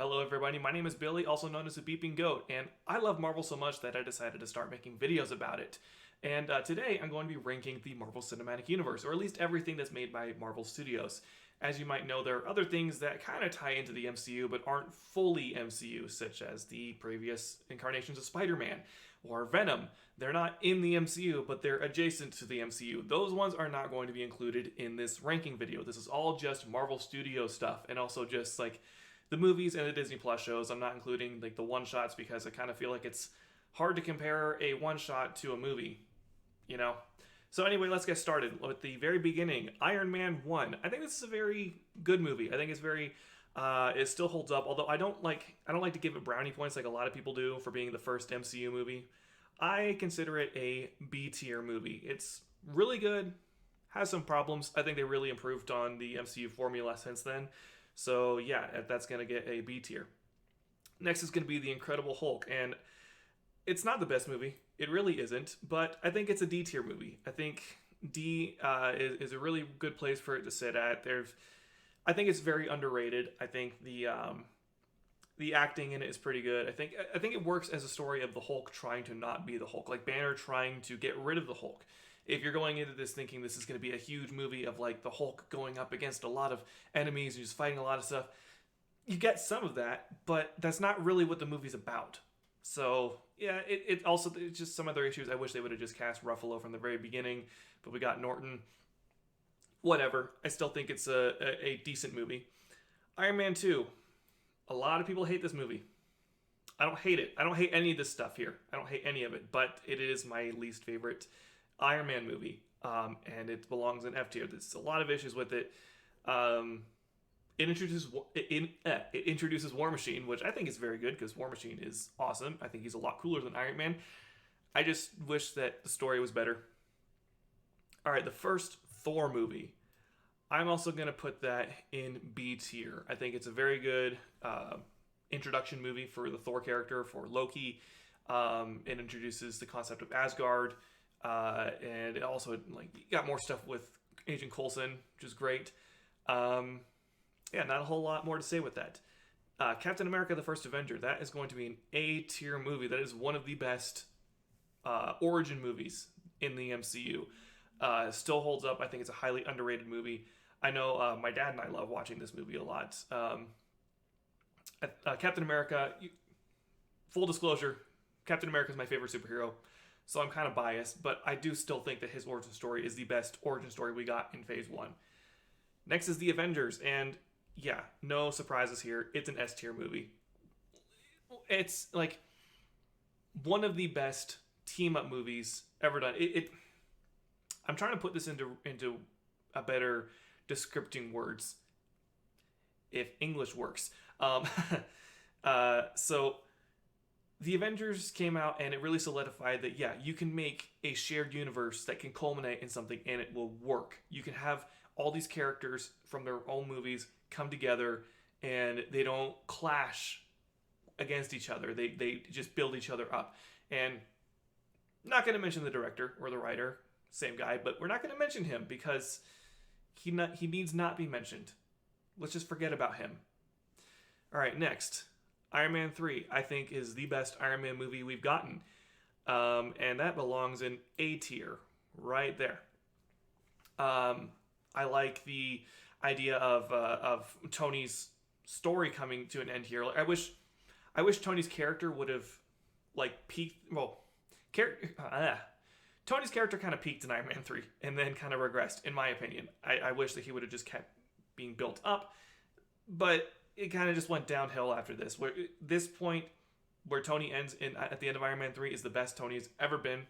Hello everybody, my name is Billy, also known as the Beeping Goat, and I love Marvel so much that I decided to start making videos about it. And today I'm going to be ranking the Marvel Cinematic Universe, or at least everything that's made by Marvel Studios. As you might know, there are other things that kind of tie into the MCU but aren't fully MCU, such as the previous incarnations of Spider-Man or Venom. They're not in the MCU, but they're adjacent to the MCU. Those ones are not going to be included in this ranking video. This is all just Marvel Studios stuff, and also just like the movies and the Disney Plus shows. I'm not including like the one shots because I kind of feel like it's hard to compare a one shot to a movie, you know. So anyway, let's get started with the very beginning. Iron Man 1. I think this is a very good movie. I think it's very it still holds up, although I don't like to give it brownie points like a lot of people do for being the first MCU movie. I consider it a B tier movie. It's really good, has some problems. I think they really improved on the MCU formula since then. So yeah, that's going to get a B tier. Next is going to be The Incredible Hulk, and it's not the best movie. It really isn't, but I think it's a D tier movie. I think D is a really good place for it to sit at. I think it's very underrated. I think the acting in it is pretty good. I think it works as a story of the Hulk trying to not be the Hulk, like Banner trying to get rid of the Hulk. If you're going into this thinking this is going to be a huge movie of like the Hulk going up against a lot of enemies and just fighting a lot of stuff, you get some of that, but that's not really what the movie's about. So yeah, it's just some other issues. I wish they would have just cast Ruffalo from the very beginning, but we got Norton. Whatever. I still think it's a decent movie. Iron Man 2. A lot of people hate this movie. I don't hate it. I don't hate any of this stuff here. I don't hate any of it, but it is my least favorite Iron Man movie, and it belongs in F tier. There's a lot of issues with it. It introduces War Machine, which I think is very good because War Machine is awesome. I think he's a lot cooler than Iron Man. I just wish that the story was better. All right, the first Thor movie. I'm also going to put that in B tier. I think it's a very good introduction movie for the Thor character, for Loki. It introduces the concept of Asgard. And it also got more stuff with Agent Coulson, which is great. Yeah, not a whole lot more to say with that. Captain America: The First Avenger. That is going to be an A tier movie. That is one of the best origin movies in the MCU. Still holds up. I think it's a highly underrated movie. I know my dad and I love watching this movie a lot. Captain America. Full disclosure, Captain America is my favorite superhero. So I'm kind of biased, but I do still think that his origin story is the best origin story we got in Phase 1. Next is The Avengers, and yeah, no surprises here. It's an S tier movie. It's like one of the best team-up movies ever done. I'm trying to put this into a better descripting words, if English works. So The Avengers came out and it really solidified that, yeah, you can make a shared universe that can culminate in something and it will work. You can have all these characters from their own movies come together and they don't clash against each other. They just build each other up. And not going to mention the director or the writer, same guy, but we're not going to mention him because he needs not be mentioned. Let's just forget about him. All right, next. Iron Man 3, I think, is the best Iron Man movie we've gotten. And that belongs in A tier, right there. I like the idea of Tony's story coming to an end here. I wish Tony's character would have, peaked. Well, Tony's character kind of peaked in Iron Man 3 and then kind of regressed, in my opinion. I wish that he would have just kept being built up. But it kind of just went downhill after this. Where this point where Tony ends at the end of Iron Man 3 is the best Tony's ever been.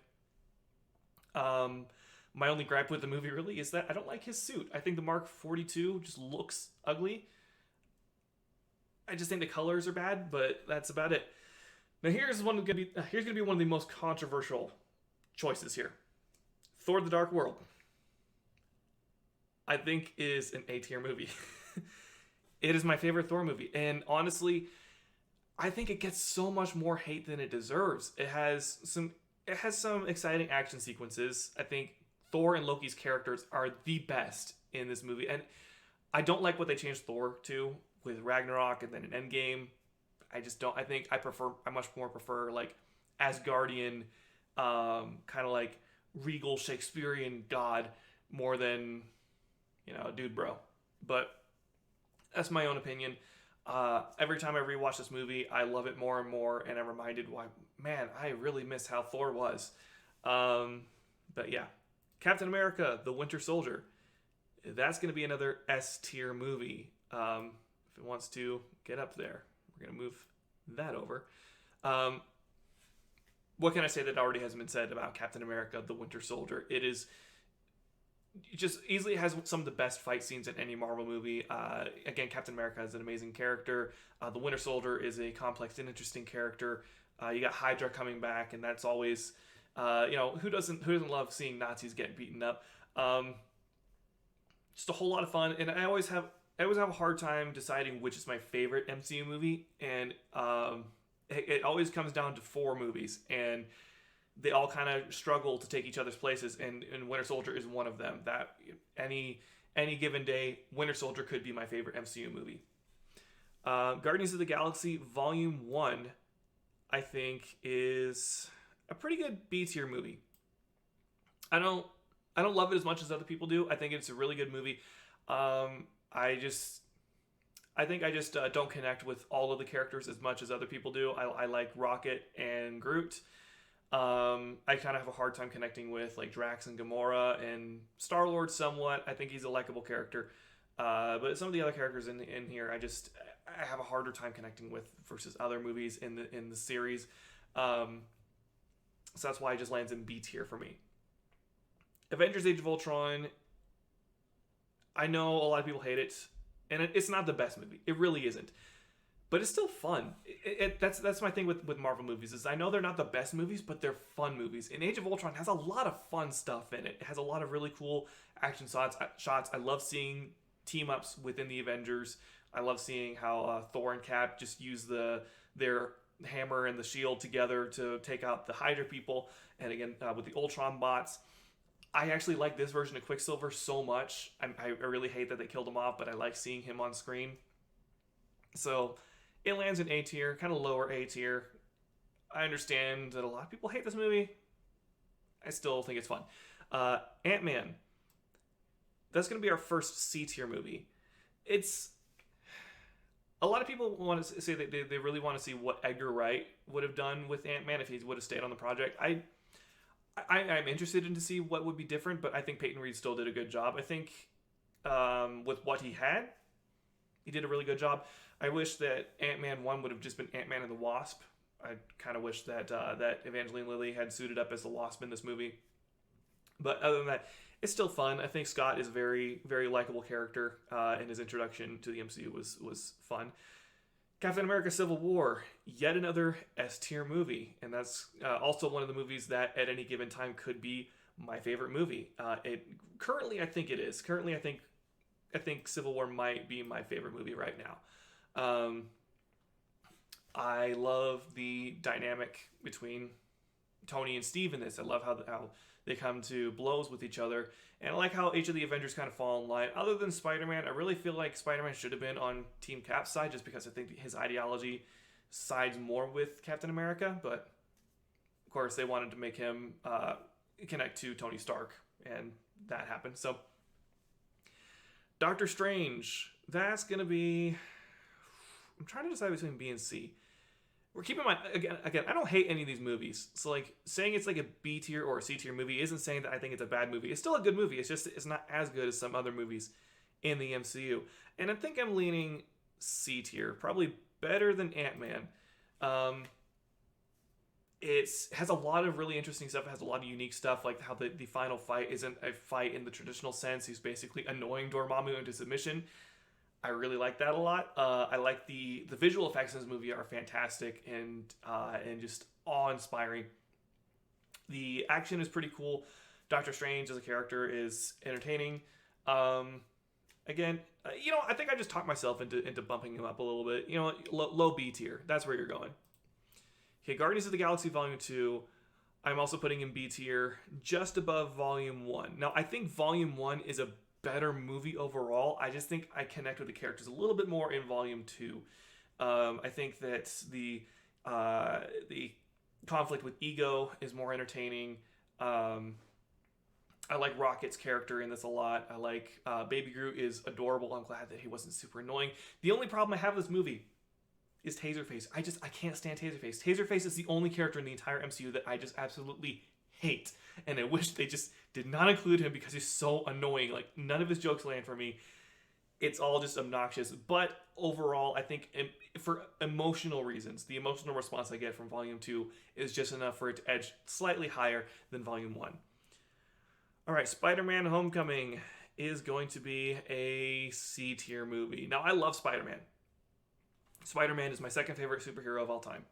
My only gripe with the movie really is that I don't like his suit. I think the Mark 42 just looks ugly. I just think the colors are bad, but that's about it. Now here's gonna be one of the most controversial choices here. Thor: The Dark World, I think, is an A tier movie. It is my favorite Thor movie, and honestly, I think it gets so much more hate than it deserves. It has some exciting action sequences. I think Thor and Loki's characters are the best in this movie, and I don't like what they changed Thor to with Ragnarok and then an Endgame. I just don't. I much more prefer like Asgardian, kind of like regal Shakespearean god more than dude bro. But that's my own opinion. Every time I rewatch this movie, I love it more and more, and I'm reminded why, man, I really miss how Thor was. But yeah, Captain America: The Winter Soldier. That's going to be another S tier movie. If it wants to get up there, we're going to move that over. What can I say that already hasn't been said about Captain America: The Winter Soldier? It just easily has some of the best fight scenes in any Marvel movie. Again, Captain America is an amazing character. The Winter Soldier is a complex and interesting character. You got Hydra coming back, and that's always, who doesn't love seeing Nazis get beaten up? Just a whole lot of fun, and I always have a hard time deciding which is my favorite MCU movie, and it always comes down to 4 movies, and they all kind of struggle to take each other's places, and Winter Soldier is one of them. That any given day, Winter Soldier could be my favorite MCU movie. Guardians of the Galaxy Volume 1, I think, is a pretty good B tier movie. I don't love it as much as other people do. I think it's a really good movie. I think I just don't connect with all of the characters as much as other people do. I like Rocket and Groot. I kind of have a hard time connecting with like Drax and Gamora and Star-Lord somewhat. I think he's a likable character. But some of the other characters in here, I have a harder time connecting with versus other movies in the series. So that's why it just lands in B tier for me. Avengers Age of Ultron, I know a lot of people hate it, and it's not the best movie. It really isn't. But it's still fun. That's my thing with Marvel movies, is I know they're not the best movies, but they're fun movies. And Age of Ultron has a lot of fun stuff in it. It has a lot of really cool action shots. I love seeing team-ups within the Avengers. I love seeing how Thor and Cap just use their hammer and the shield together to take out the Hydra people. And again, with the Ultron bots. I actually like this version of Quicksilver so much. I really hate that they killed him off, but I like seeing him on screen. So it lands in A tier, kind of lower A tier. I understand that a lot of people hate this movie. I still think it's fun. Ant-Man. That's going to be our first C tier movie. It's... A lot of people want to say that they really want to see what Edgar Wright would have done with Ant-Man if he would have stayed on the project. I'm interested in to see what would be different, but I think Peyton Reed still did a good job. I think with what he had, he did a really good job. I wish that Ant-Man 1 would have just been Ant-Man and the Wasp. I kind of wish that Evangeline Lilly had suited up as the Wasp in this movie. But other than that, it's still fun. I think Scott is a very, very likable character, and his introduction to the MCU was fun. Captain America Civil War, yet another S-tier movie. And that's also one of the movies that at any given time could be my favorite movie. Currently, I think it is. Currently, I think Civil War might be my favorite movie right now. I love the dynamic between Tony and Steve in this. I love how they come to blows with each other. And I like how each of the Avengers kind of fall in line. Other than Spider-Man, I really feel like Spider-Man should have been on Team Cap's side just because I think his ideology sides more with Captain America. But, of course, they wanted to make him connect to Tony Stark, and that happened. So, Doctor Strange, that's going to be... I'm trying to decide between B and C. We're keeping in mind, again, I don't hate any of these movies. So, like, saying it's like a B tier or a C tier movie isn't saying that I think it's a bad movie. It's still a good movie. It's just, it's not as good as some other movies in the MCU. And I think I'm leaning C tier. Probably better than Ant-Man. It has a lot of really interesting stuff. It has a lot of unique stuff, like how the final fight isn't a fight in the traditional sense. He's basically annoying Dormammu into submission. I really like that a lot. I like the visual effects in this movie are fantastic and just awe-inspiring. The action is pretty cool. Doctor Strange as a character is entertaining. Again, I think I just talked myself into bumping him up a little bit. Low B tier. That's where you're going. Okay, Guardians of the Galaxy Volume 2. I'm also putting in B tier, just above Volume 1. Now, I think Volume 1 is a better movie overall. I just think I connect with the characters a little bit more in Volume 2. I think that the conflict with Ego is more entertaining. I like Rocket's character in this a lot. I like Baby Groot is adorable. I'm glad that he wasn't super annoying. The only problem I have with this movie is Taserface. I can't stand Taserface. Taserface is the only character in the entire MCU that I just absolutely hate. And I wish they just did not include him because he's so annoying. Like, none of his jokes land for me. It's all just obnoxious. But overall, I think for emotional reasons, the emotional response I get from Volume 2 is just enough for it to edge slightly higher than Volume 1. All right, Spider-Man Homecoming is going to be a C-tier movie. Now, I love Spider-Man. Spider-Man is my second favorite superhero of all time.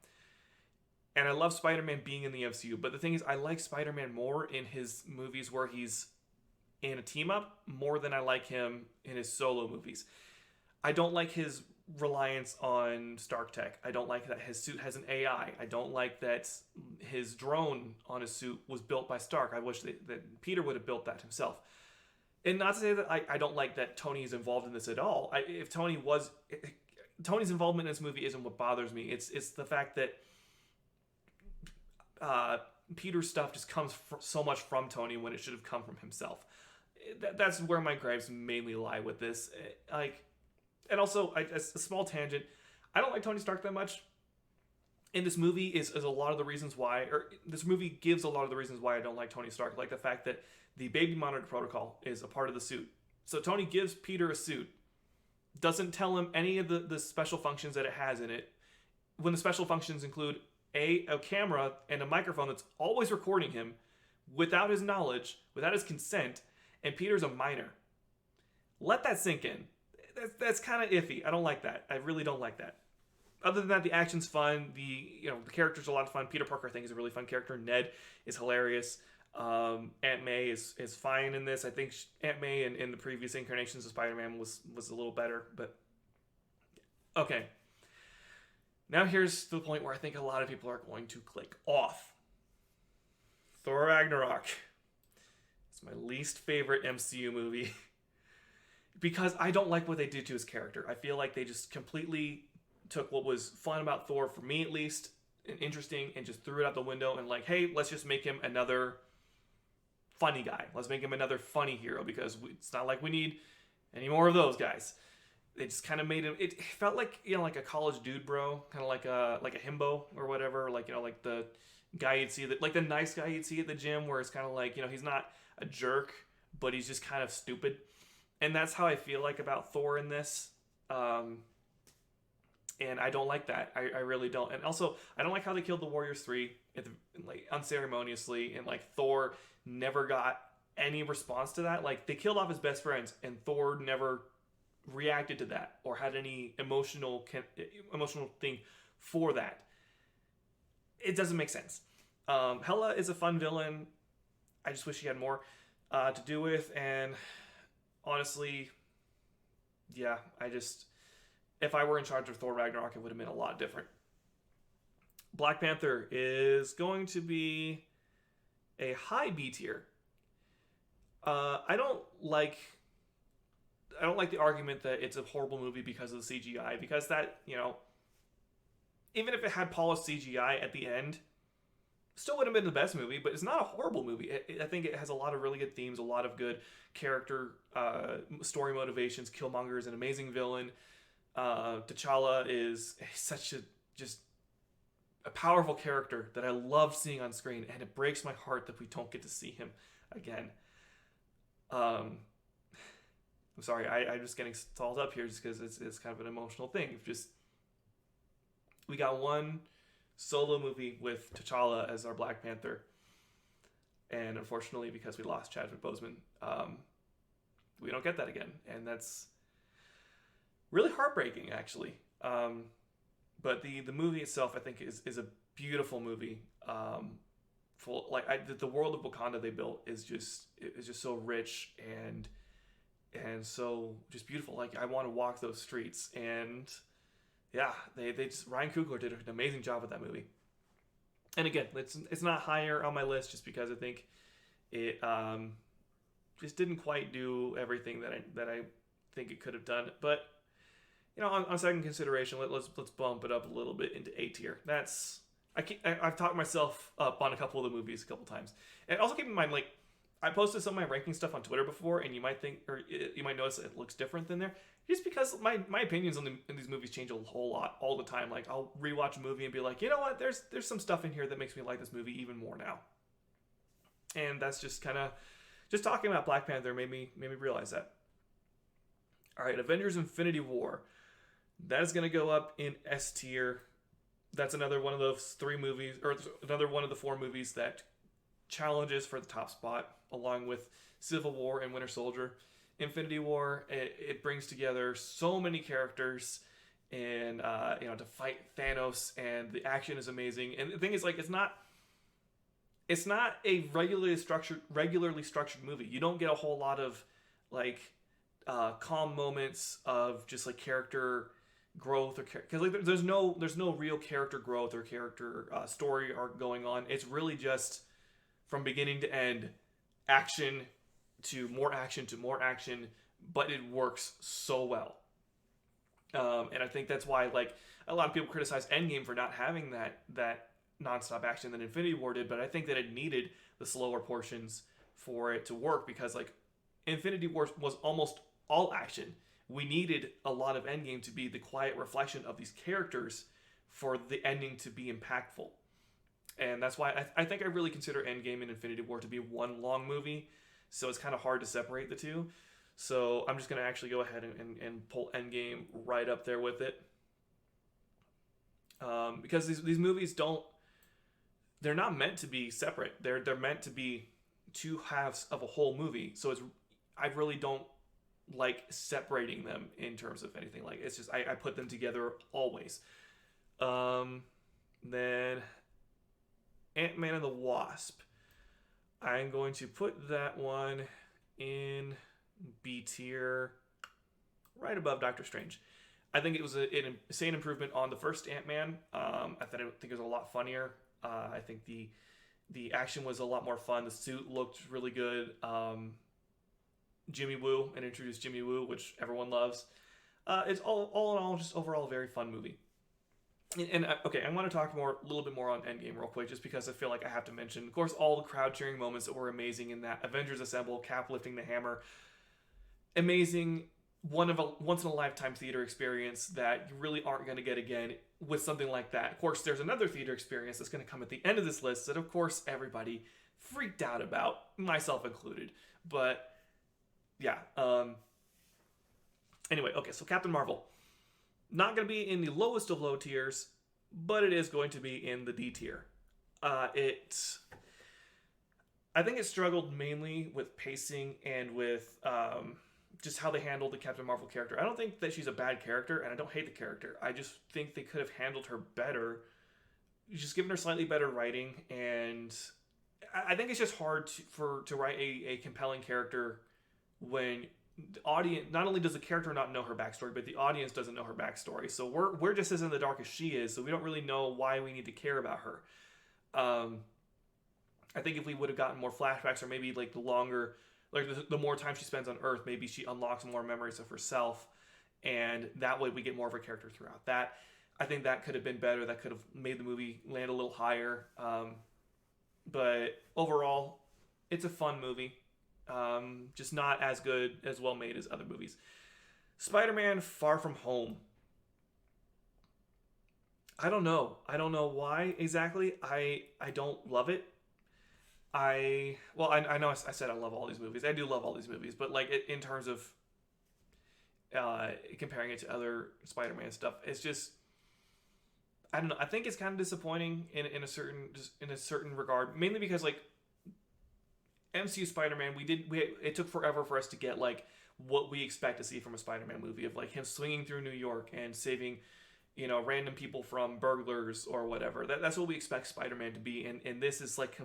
And I love Spider-Man being in the MCU. But the thing is, I like Spider-Man more in his movies where he's in a team-up more than I like him in his solo movies. I don't like his reliance on Stark Tech. I don't like that his suit has an AI. I don't like that his drone on his suit was built by Stark. I wish that Peter would have built that himself. And not to say that I don't like that Tony is involved in this at all. If Tony's involvement in this movie isn't what bothers me. It's the fact that Peter's stuff just comes so much from Tony when it should have come from himself. That's where my gripes mainly lie with this. And also, a small tangent, I don't like Tony Stark that much. And this movie is a lot of the reasons why, or this movie gives a lot of the reasons why I don't like Tony Stark, like the fact that the baby monitor protocol is a part of the suit. So Tony gives Peter a suit, doesn't tell him any of the special functions that it has in it, when the special functions include a camera and a microphone that's always recording him without his knowledge, without his consent, and Peter's a minor. Let that sink in. That's kind of iffy. I don't like that. I really don't like that. Other than that, the action's fun. The characters are a lot of fun. Peter Parker, I think, is a really fun character. Ned is hilarious. Aunt May is fine in this. I think Aunt May in the previous incarnations of Spider-Man was a little better. But okay. Now here's the point where I think a lot of people are going to click off. Thor Ragnarok. It's my least favorite MCU movie. Because I don't like what they did to his character. I feel like they just completely took what was fun about Thor, for me at least, and interesting, and just threw it out the window and like, hey, let's just make him another funny guy. Let's make him another funny hero because it's not like we need any more of those guys. They just kind of made him. It felt like like a college dude, bro, kind of like a himbo or whatever. Like like the guy you'd see like the nice guy you'd see at the gym, where it's kind of like he's not a jerk, but he's just kind of stupid. And that's how I feel like about Thor in this. And I don't like that. I really don't. And also, I don't like how they killed the Warriors 3 unceremoniously. And Thor never got any response to that. Like, they killed off his best friends, and Thor never reacted to that or had any emotional thing for that. It doesn't make sense. Hela is a fun villain. I just wish he had more to do with. And honestly, yeah, if I were in charge of Thor Ragnarok, it would have been a lot different. Black Panther is going to be a high B tier. I don't like the argument that it's a horrible movie because of the CGI, because that, even if it had polished CGI at the end, still would have been the best movie, but it's not a horrible movie. I think it has a lot of really good themes, a lot of good character story motivations. Killmonger is an amazing villain. T'Challa is such a powerful character that I love seeing on screen, and it breaks my heart that we don't get to see him again. I'm sorry, I'm just getting stalled up here just because it's kind of an emotional thing. We got one solo movie with T'Challa as our Black Panther, and unfortunately, because we lost Chadwick Boseman, we don't get that again, and that's really heartbreaking, actually. But the movie itself, I think, is a beautiful movie. The world of Wakanda they built is just so rich and so just beautiful. Like, I want to walk those streets, and yeah, Ryan Coogler did an amazing job with that movie. And again, it's not higher on my list just because I think it just didn't quite do everything that I think it could have done. But On second consideration, let's bump it up a little bit into A tier. I've talked myself up on a couple of the movies a couple times, and also keep in mind, like, I posted some of my ranking stuff on Twitter before, and you might think, or you might notice it looks different than there, just because my opinions on these movies change a whole lot all the time. Like, I'll rewatch a movie and be like, you know what, there's some stuff in here that makes me like this movie even more now, and that's just kind of just talking about Black Panther made me realize that. All right, Avengers Infinity War. That is going to go up in S tier. That's another one of those 3 movies, or another one of the 4 movies that challenges for the top spot, along with Civil War and Winter Soldier. Infinity War, it brings together so many characters, and to fight Thanos, and the action is amazing. And the thing is, like, it's not a regularly structured movie. You don't get a whole lot of like calm moments of just like character growth, or because like there's no real character growth or character story arc going on. It's really just from beginning to end, action to more action to more action, but it works so well. And I think that's why, like, a lot of people criticize Endgame for not having that nonstop action that Infinity War did, but I think that it needed the slower portions for it to work, because like Infinity War was almost all action. We needed a lot of Endgame to be the quiet reflection of these characters for the ending to be impactful. And that's why I think I really consider Endgame and Infinity War to be one long movie, so it's kind of hard to separate the two. So I'm just going to actually go ahead and pull Endgame right up there with it. Because these movies they're not meant to be separate. They're meant to be 2 halves of a whole movie. So I really don't like separating them in terms of anything. Like, it's just I put them together always. Then Ant-Man and the Wasp. I'm going to put that one in B tier, right above Doctor Strange. I think it was an insane improvement on the first Ant-Man. I think it was a lot funnier. I think the action was a lot more fun. The suit looked really good. Jimmy Woo, and introduced Jimmy Woo, which everyone loves. It's all in all just overall a very fun movie. And okay, I want to talk a little bit more on Endgame real quick, just because I feel like I have to mention, of course, all the crowd cheering moments that were amazing in that. Avengers Assemble, Cap lifting the hammer, amazing, once in a lifetime theater experience that you really aren't going to get again with something like that. Of course, there's another theater experience that's going to come at the end of this list that, of course, everybody freaked out about, myself included. But yeah. Anyway, okay, so Captain Marvel. Not going to be in the lowest of low tiers, but it is going to be in the D tier. I think it struggled mainly with pacing and with just how they handled the Captain Marvel character. I don't think that she's a bad character, and I don't hate the character. I just think they could have handled her better, just given her slightly better writing. And I think it's just hard to write a compelling character when the audience, not only does the character not know her backstory, but the audience doesn't know her backstory. So we're just as in the dark as she is, so we don't really know why we need to care about her. I think if we would have gotten more flashbacks, or maybe like the longer, like the more time she spends on Earth, maybe she unlocks more memories of herself, and that way we get more of her character throughout that. I think that could have been better. That could have made the movie land a little higher. But overall, it's a fun movie. Just not as good, as well made as other movies. Spider-Man Far From Home. I don't know why exactly. I don't love it. I know I said I love all these movies. I do love all these movies, but like in terms of comparing it to other Spider-Man stuff, it's just, I don't know. I think it's kind of disappointing in a certain regard, mainly because like MCU Spider-Man, it took forever for us to get like what we expect to see from a Spider-Man movie, of like him swinging through New York and saving, random people from burglars or whatever. That's what we expect Spider-Man to be, and this is like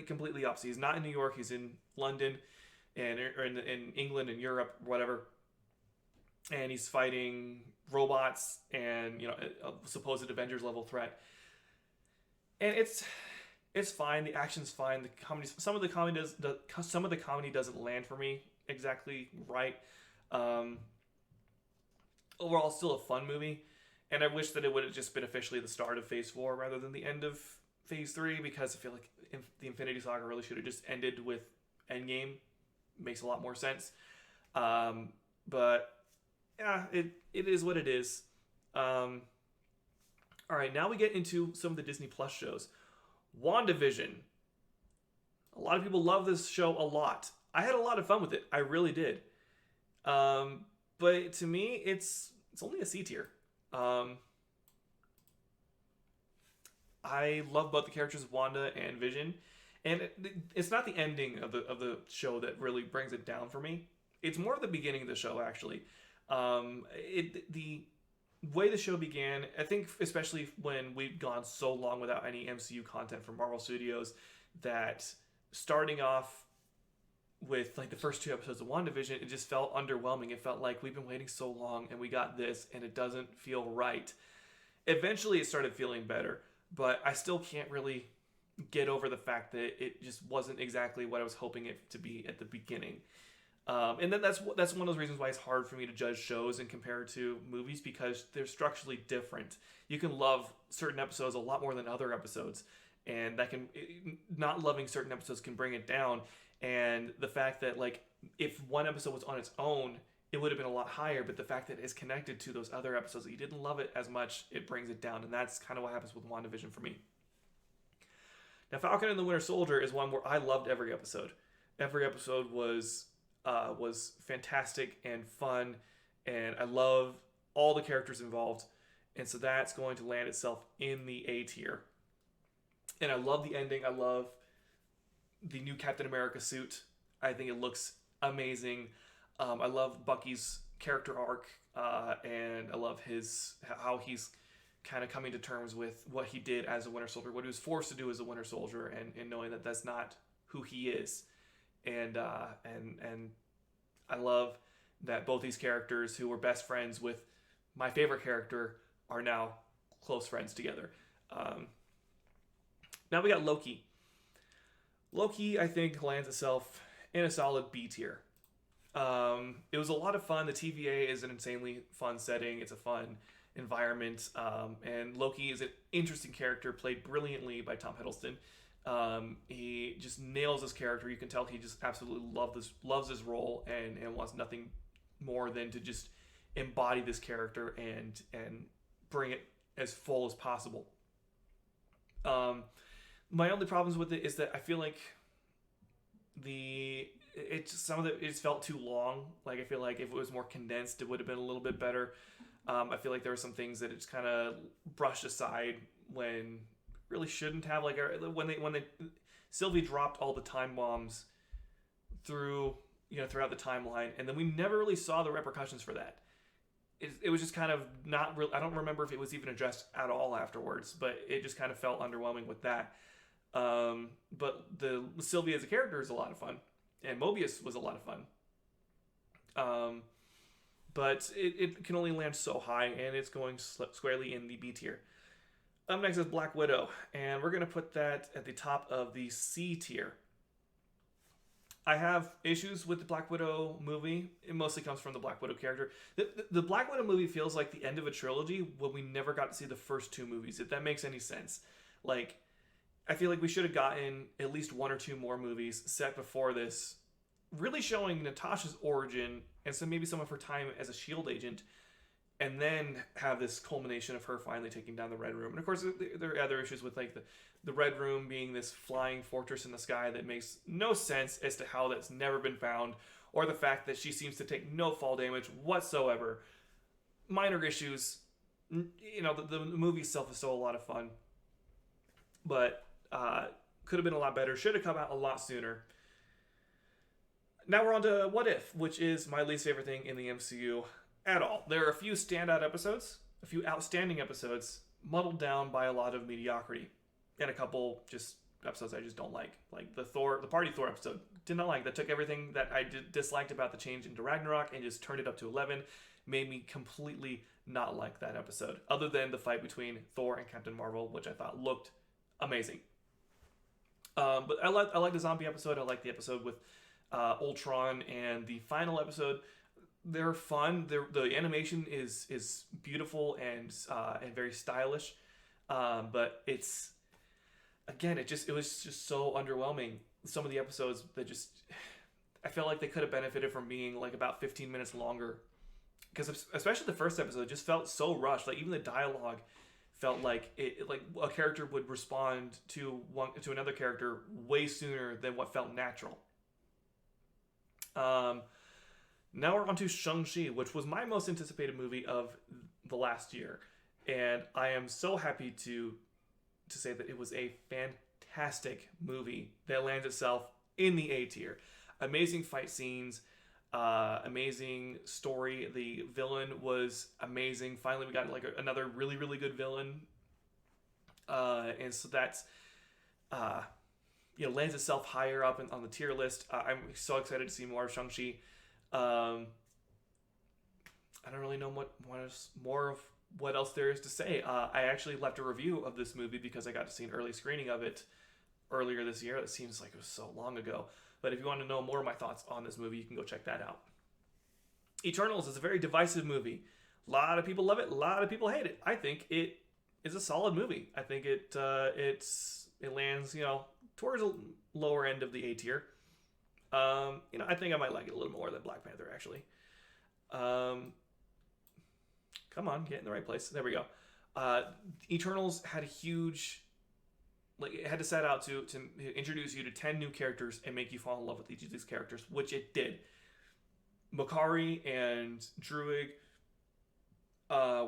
completely opposite. He's not in New York. He's in London, or in England and Europe, whatever. And he's fighting robots and a supposed Avengers level threat. And it's fine. The action's fine. The comedy, some of the comedy doesn't land for me exactly right. overall still a fun movie. And I wish that it would have just been officially the start of Phase 4 rather than the end of Phase 3, because I feel like the Infinity Saga really should have just ended with Endgame. Makes a lot more sense. But yeah, it is what it is. All right, now we get into some of the Disney Plus shows. Wanda Vision. A lot of people love this show a lot. I had a lot of fun with it. I really did. But to me, it's only a C tier. I love both the characters of Wanda and Vision, and it's not the ending of the show that really brings it down for me. It's more of the beginning of the show, actually. The way the show began, I think, especially when we'd gone so long without any MCU content from Marvel Studios, that starting off with like the first 2 episodes of WandaVision, it just felt underwhelming. It felt like we've been waiting so long and we got this and it doesn't feel right. Eventually it started feeling better, but I still can't really get over the fact that it just wasn't exactly what I was hoping it to be at the beginning. And then that's one of those reasons why it's hard for me to judge shows and compare to movies, because they're structurally different. You can love certain episodes a lot more than other episodes, and not loving certain episodes can bring it down. And the fact that, like, if one episode was on its own, it would have been a lot higher, but the fact that it's connected to those other episodes that you didn't love it as much, it brings it down. And that's kind of what happens with WandaVision for me. Now, Falcon and the Winter Soldier is one where I loved every episode. Every episode was fantastic and fun, and I love all the characters involved. And so that's going to land itself in the A tier. And I love the ending. I love the new Captain America suit. I think it looks amazing. I love Bucky's character arc, and I love how he's kind of coming to terms with what he did as a Winter Soldier, what he was forced to do as a Winter Soldier, and knowing that that's not who he is. And I love that both these characters, who were best friends with my favorite character, are now close friends together. Now we got Loki. Loki, I think, lands itself in a solid B tier. It was a lot of fun. The TVA is an insanely fun setting. It's a fun environment. And Loki is an interesting character, played brilliantly by Tom Hiddleston. He just nails his character. You can tell he just absolutely loves his role and wants nothing more than to just embody this character and bring it as full as possible. My only problems with it is that I feel like some of it just felt too long. Like, I feel like if it was more condensed, it would have been a little bit better. I feel like there were some things that it just kind of brushed aside when really shouldn't have. Like, when Sylvie dropped all the time bombs throughout the timeline, and then we never really saw the repercussions for that. It was just kind of not real. I don't remember if it was even addressed at all afterwards, but it just kind of felt underwhelming with that. But the Sylvie as a character is a lot of fun, and Mobius was a lot of fun. But it can only land so high, and it's going squarely in the B tier. Up next is Black Widow, and we're going to put that at the top of the C tier. I have issues with the Black Widow movie. It mostly comes from the Black Widow character. The Black Widow movie feels like the end of a trilogy when we never got to see the first 2 movies, if that makes any sense. Like, I feel like we should have gotten at least 1 or 2 more movies set before this, really showing Natasha's origin and maybe some of her time as a S.H.I.E.L.D. agent, and then have this culmination of her finally taking down the Red Room. And of course, there are other issues with, like, the Red Room being this flying fortress in the sky that makes no sense as to how that's never been found, or the fact that she seems to take no fall damage whatsoever. Minor issues. The movie itself is still a lot of fun, but could have been a lot better. Should have come out a lot sooner. Now we're on to What If, which is my least favorite thing in the MCU at all. There are a few standout episodes, a few outstanding episodes, muddled down by a lot of mediocrity, and a couple just episodes I just don't like. Like the Party Thor episode, did not like. That took everything that I disliked about the change into Ragnarok and just turned it up to 11. Made me completely not like that episode, other than the fight between Thor and Captain Marvel, which I thought looked amazing. But I like the zombie episode. I like the episode with Ultron, and the final episode, they're fun. The animation is beautiful and very stylish, but it's again it was just so underwhelming. Some of the episodes that just I felt like they could have benefited from being like about 15 minutes longer, because especially the first episode just felt so rushed. Like even the dialogue felt like like a character would respond to another character way sooner than what felt natural. Now we're on to Shang-Chi, which was my most anticipated movie of the last year, and I am so happy to say that it was a fantastic movie that lands itself in the A tier. Amazing fight scenes, amazing story. The villain was amazing. Finally, we got like another really, really good villain, and so that's lands itself higher up on the tier list. I'm so excited to see more of Shang-Chi. I don't really know more of what else there is to say. I actually left a review of this movie because I got to see an early screening of it earlier this year. It seems like it was so long ago. But if you want to know more of my thoughts on this movie, you can go check that out. Eternals is a very divisive movie. A lot of people love it. A lot of people hate it. I think it is a solid movie. I think it lands towards the lower end of the A tier. I think I might like it a little more than Black Panther actually. Come on, get in the right place. There we go. Eternals had a huge, it had to set out to introduce you to 10 new characters and make you fall in love with each of these characters, which it did. Makari and Druig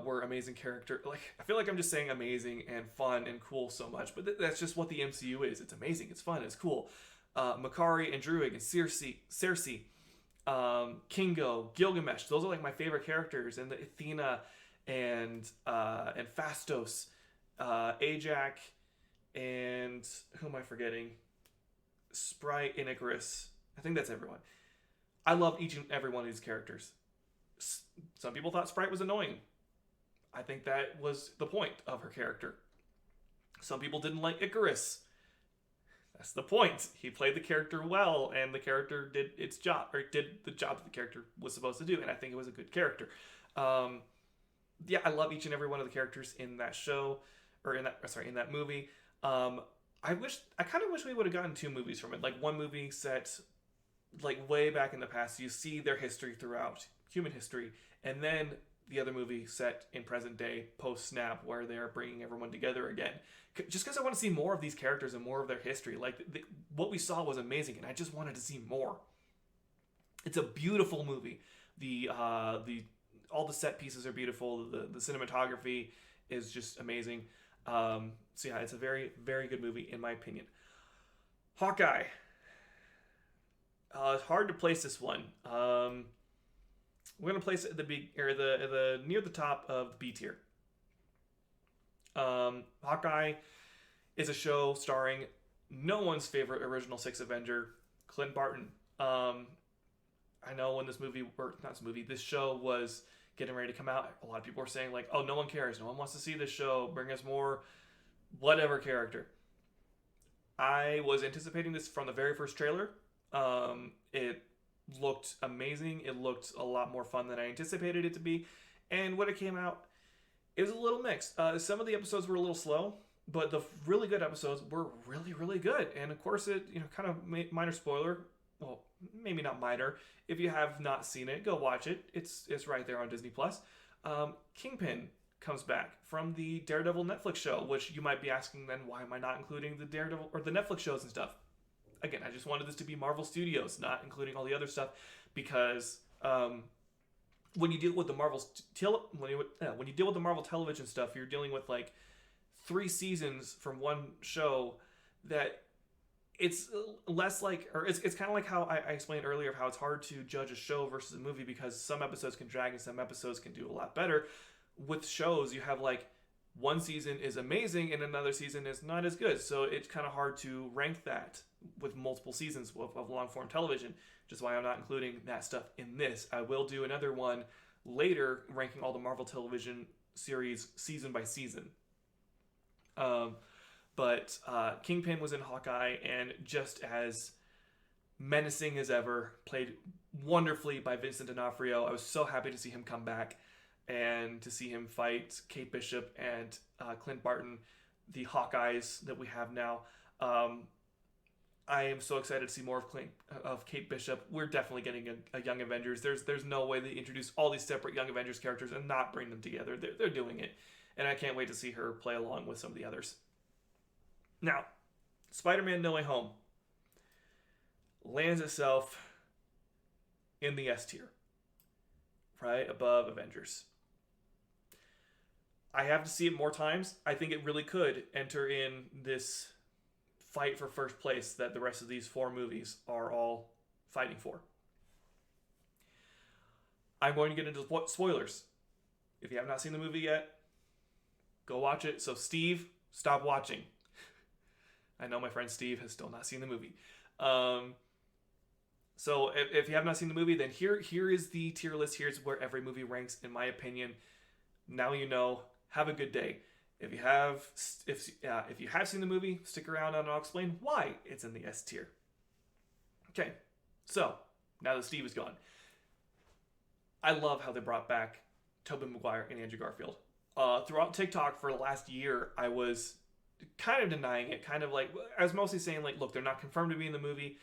were amazing character. I feel like I'm just saying amazing and fun and cool so much, but that's just what the MCU is. It's amazing, it's fun, it's cool. Makari and Druig and Cersei, Kingo, Gilgamesh. Those are like my favorite characters, and the Athena and Phastos, Ajak, and who am I forgetting? Sprite and Icarus. I think that's everyone. I love each and every one of these characters. Some people thought Sprite was annoying. I think that was the point of her character. Some people didn't like Icarus. That's the point. He played the character well, and the character did its job, or did the job that the character was supposed to do, and I think it was a good character. I love each and every one of the characters in that show, or in that movie. I kind of wish we would have gotten 2 movies from it. Like one movie set like way back in the past, you see their history throughout human history, and then the other movie set in present day, post snap, where they're bringing everyone together again. Just because I want to see more of these characters and more of their history. What we saw was amazing, and I just wanted to see more. It's a beautiful movie. All the set pieces are beautiful. The cinematography is just amazing. It's a very, very good movie in my opinion. Hawkeye. It's hard to place this one. We're gonna place it at the near the top of the B tier. Hawkeye is a show starring no one's favorite original 6 Avenger, Clint Barton. I know when this show was getting ready to come out, a lot of people were saying like, oh, no one cares. No one wants to see this show. Bring us more whatever character. I was anticipating this from the very first trailer. It looked amazing. It looked a lot more fun than I anticipated it to be. And when it came out, it was a little mixed. Some of the episodes were a little slow, but the really good episodes were really, really good. And of course, it kind of minor spoiler. Well, maybe not minor. If you have not seen it, go watch it. It's right there on Disney Plus. Kingpin comes back from the Daredevil Netflix show, which you might be asking then, why am I not including the Daredevil or the Netflix shows and stuff? Again, I just wanted this to be Marvel Studios, not including all the other stuff, because when you deal with the Marvel television stuff, you're dealing with like 3 seasons from one show that it's less like, or it's kind of like how I explained earlier of how it's hard to judge a show versus a movie because some episodes can drag and some episodes can do a lot better. With shows, you have like one season is amazing and another season is not as good. So it's kind of hard to rank that with multiple seasons of long form television, which is why I'm not including that stuff in this. I will do another one later ranking all the Marvel television series season by season. But Kingpin was in Hawkeye, and just as menacing as ever, played wonderfully by Vincent D'Onofrio. I was so happy to see him come back and to see him fight Kate Bishop and Clint Barton, the Hawkeyes that we have now. I am so excited to see more of Kate Bishop. We're definitely getting a Young Avengers. There's no way they introduce all these separate Young Avengers characters and not bring them together. They're doing it, and I can't wait to see her play along with some of the others. Now, Spider-Man No Way Home lands itself in the S tier, right above Avengers. I have to see it more times. I think it really could enter in this fight for first place that the rest of these 4 movies are all fighting for. I'm going to get into spoilers. If you have not seen the movie yet, go watch it. So Steve, stop watching. I know my friend Steve has still not seen the movie. So if you have not seen the movie, then here is the tier list. Here's where every movie ranks, in my opinion. Now you know. Have a good day. If you have seen the movie, stick around and I'll explain why it's in the S tier. Okay, so now that Steve is gone, I love how they brought back Tobey Maguire and Andrew Garfield. Throughout TikTok for the last year, I was kind of denying it, I was mostly saying look, they're not confirmed to be in the movie.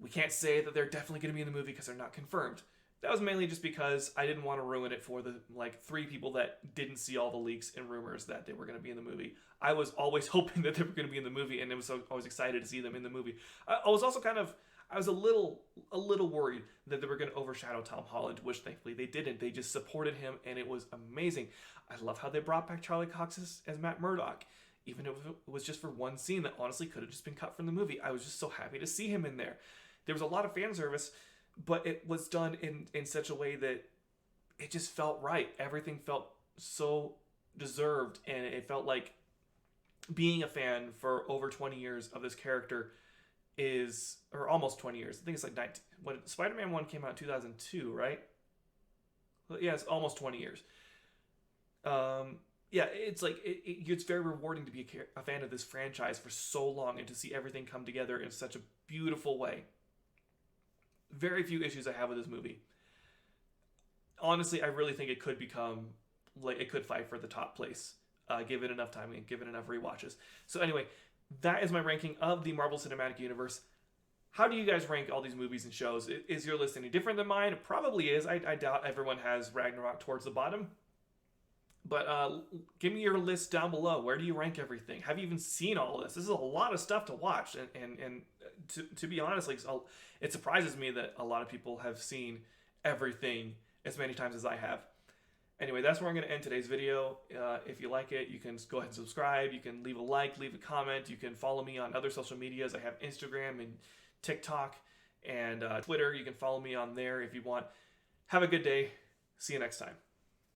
We can't say that they're definitely going to be in the movie because they're not confirmed. That was mainly just because I didn't want to ruin it for the 3 people that didn't see all the leaks and rumors that they were going to be in the movie. I was always hoping that they were going to be in the movie, and I was excited to see them in the movie. I was also I was a little worried that they were going to overshadow Tom Holland, which thankfully they didn't. They just supported him, and it was amazing. I love how they brought back Charlie Cox as Matt Murdock, even if it was just for one scene that honestly could have just been cut from the movie. I was just so happy to see him in there. There was a lot of fan service, but it was done in such a way that it just felt right. Everything felt so deserved, and it felt like being a fan for over 20 years of this character or almost 20 years. I think it's when Spider-Man 1 came out in 2002, right? Yeah, it's almost 20 years. It's very rewarding to be a fan of this franchise for so long and to see everything come together in such a beautiful way. Very few issues I have with this movie. Honestly, I really think it could it could fight for the top place. Give it enough time and give it enough rewatches. So anyway, that is my ranking of the Marvel Cinematic Universe. How do you guys rank all these movies and shows? Is your list any different than mine? It probably is. I doubt everyone has Ragnarok towards the bottom. But give me your list down below. Where do you rank everything? Have you even seen all of this? This is a lot of stuff to watch. And to be honest, it surprises me that a lot of people have seen everything as many times as I have. Anyway, that's where I'm going to end today's video. If you like it, you can go ahead and subscribe. You can leave a like, leave a comment. You can follow me on other social medias. I have Instagram and TikTok and Twitter. You can follow me on there if you want. Have a good day. See you next time.